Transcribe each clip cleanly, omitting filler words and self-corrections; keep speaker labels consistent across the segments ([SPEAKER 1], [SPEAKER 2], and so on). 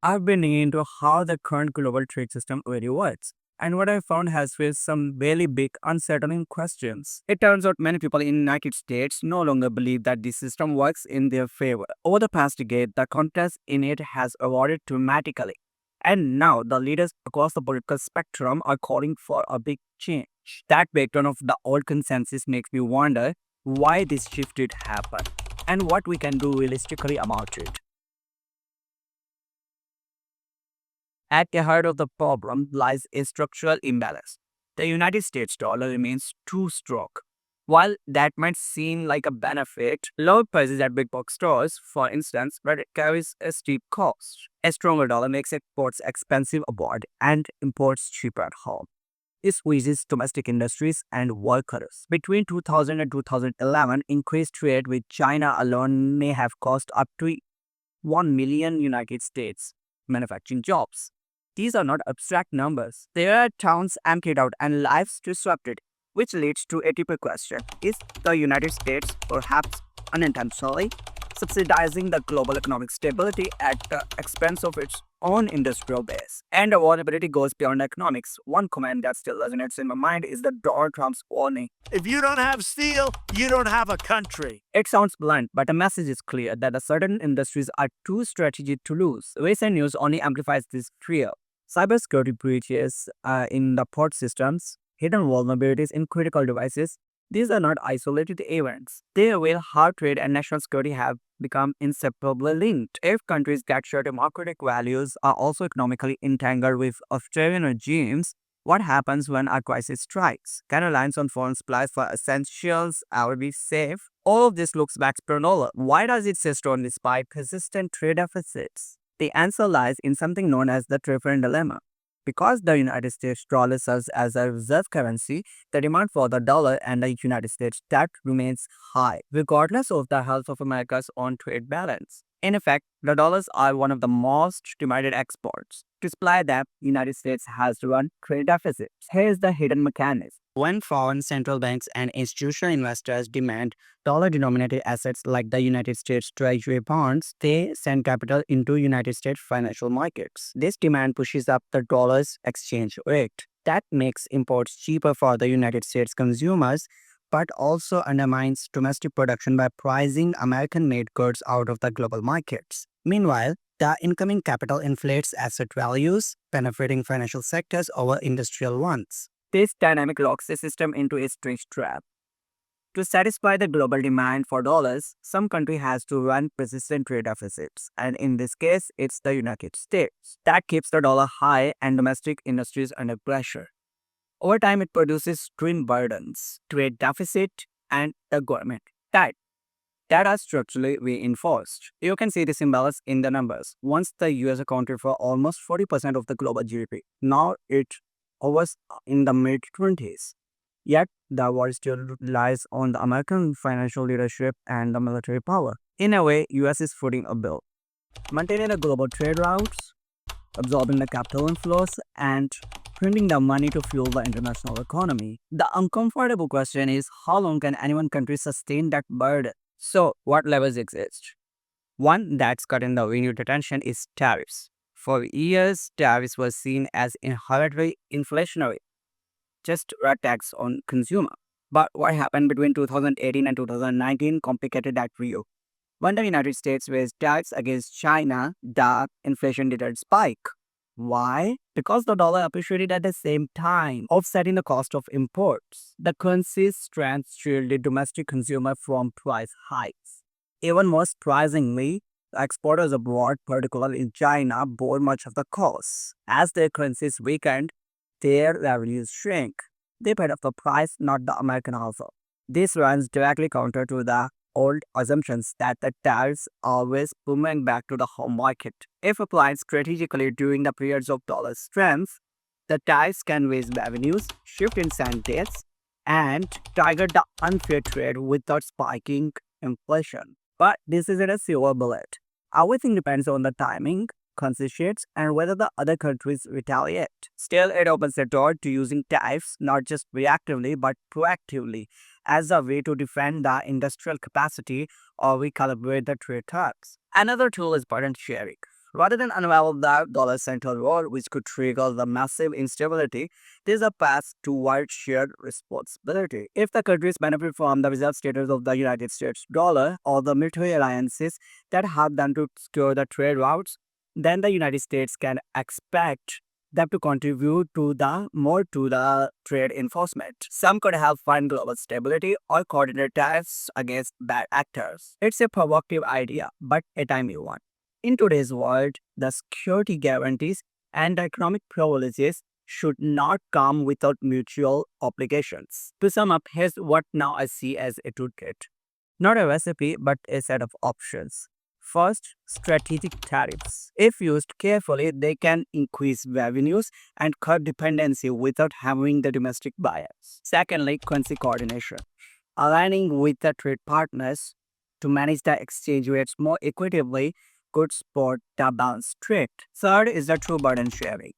[SPEAKER 1] I've been into how the current global trade system really works. And what I found has raised some really big, unsettling questions. It turns out many people in the United States no longer believe that the system works in their favor. Over the past decade, the contest in it has eroded dramatically. And now the leaders across the political spectrum are calling for a big change. That breakdown of the old consensus makes me wonder why this shift did happen and what we can do realistically about it. At the heart of the problem lies a structural imbalance. The United States dollar remains too strong. While that might seem like a benefit, low prices at big box stores, for instance, but it carries a steep cost. A stronger dollar makes exports expensive abroad and imports cheaper at home. This squeezes domestic industries and workers. Between 2000 and 2011, increased trade with China alone may have cost up to 1 million United States manufacturing jobs. These are not abstract numbers. They are towns emptied out and lives disrupted, which leads to a deeper question. Is the United States, perhaps unintentionally, subsidizing the global economic stability at the expense of its own industrial base? And the vulnerability goes beyond economics. One comment that still resonates in my mind is the Donald Trump's warning.
[SPEAKER 2] If you don't have steel, you don't have a country.
[SPEAKER 1] It sounds blunt, but the message is clear that the certain industries are too strategic to lose. Recent news only amplifies this fear. Cybersecurity breaches in the port systems, hidden vulnerabilities in critical devices, these are not isolated events. They reveal how trade and national security have become inseparably linked. If countries get shut, democratic values are also economically entangled with authoritarian regimes. What happens when a crisis strikes? Can reliance on foreign supplies for essentials ever be safe? All of this looks back to dollar. Why does it stay strong despite persistent trade deficits? The answer lies in something known as the Tariff dilemma. Because the United States dollar serves as a reserve currency, the demand for the dollar and the United States debt remains high, regardless of the health of America's own trade balance. In effect, the dollars are one of the most demanded exports. To supply them, the United States has to run trade deficits. Here is the hidden mechanism. When foreign central banks and institutional investors demand dollar-denominated assets like the United States Treasury bonds, they send capital into United States financial markets. This demand pushes up the dollar's exchange rate. That makes imports cheaper for the United States consumers, but also undermines domestic production by pricing American-made goods out of the global markets. Meanwhile, the incoming capital inflates asset values, benefiting financial sectors over industrial ones. This dynamic locks the system into a strange trap. To satisfy the global demand for dollars, some country has to run persistent trade deficits, and in this case, it's the United States. That keeps the dollar high and domestic industries under pressure. Over time, it produces twin burdens, trade deficit and the government debt that are structurally reinforced. You can see this imbalance in the numbers. Once the US accounted for almost 40% of the global GDP, now it hovers in the mid 20s. Yet, the war still lies on the American financial leadership and the military power. In a way, US is footing a bill, maintaining the global trade routes, absorbing the capital inflows, and printing the money to fuel the international economy. The uncomfortable question is how long can any one country sustain that burden? So, what levers exist? One that's gotten the renewed attention is tariffs. For years, tariffs were seen as inherently inflationary, just a tax on consumer. But what happened between 2018 and 2019 complicated that view. When the United States raised tariffs against China, the inflation didn't spike. Why? Because the dollar appreciated at the same time, offsetting the cost of imports. The currency's strength shielded domestic consumer from price hikes. Even more surprisingly, exporters abroad, particularly in China, bore much of the cost. As their currencies weakened, their revenues shrank. They paid off the price, not the American offer. This runs directly counter to the old assumptions that the tariffs always boomerang back to the home market. If applied strategically during the periods of dollar strength, the tariffs can raise revenues, shift incentives, and target the unfair trade without spiking inflation. But this isn't a silver bullet. Everything depends on the timing, currency shifts, and whether the other countries retaliate. Still, it opens the door to using tariffs not just reactively but proactively as a way to defend the industrial capacity or recalibrate the trade terms. Another tool is burden sharing. Rather than unravel the dollar central war, which could trigger the massive instability, there's a path toward shared responsibility. If the countries benefit from the reserve status of the United States dollar or the military alliances that help them to secure the trade routes, then the United States can expect them to contribute to the trade enforcement. Some could help fund global stability or coordinate tariffs against bad actors. It's a provocative idea, but a timely one. In today's world, the security guarantees and the economic privileges should not come without mutual obligations. To sum up, here's what now I see as a toolkit. Not a recipe, but a set of options. First, strategic tariffs. If used carefully, they can increase revenues and curb dependency without hammering the domestic buyers. Secondly, currency coordination. Aligning with the trade partners to manage the exchange rates more equitably could support the balanced trade. Third is the true burden sharing.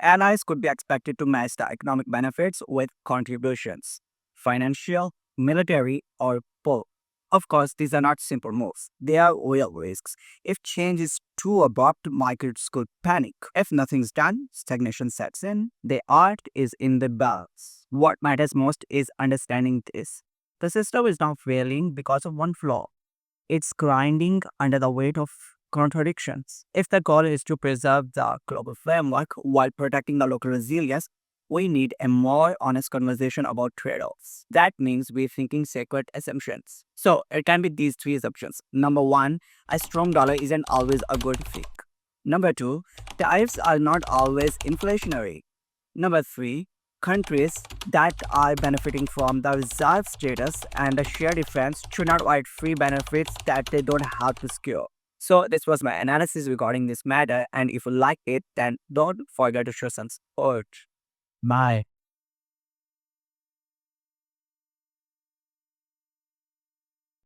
[SPEAKER 1] Allies could be expected to match the economic benefits with contributions, financial, military, or both. Of course, these are not simple moves. They are real risks. If change is too abrupt, markets could panic. If nothing's done, stagnation sets in. The art is in the balance. What matters most is understanding this. The system is not failing because of one flaw. It's grinding under the weight of contradictions. If the goal is to preserve the global framework while protecting the local resilience, we need a more honest conversation about trade offs. That means rethinking sacred assumptions. So, it can be these three assumptions. Number one, a strong dollar isn't always a good thing. Number two, tariffs are not always inflationary. Number three, countries that are benefiting from the reserve status and the share difference should not write free benefits that they don't have to secure. So this was my analysis regarding this matter, and if you like it, then don't forget to show some support. Bye.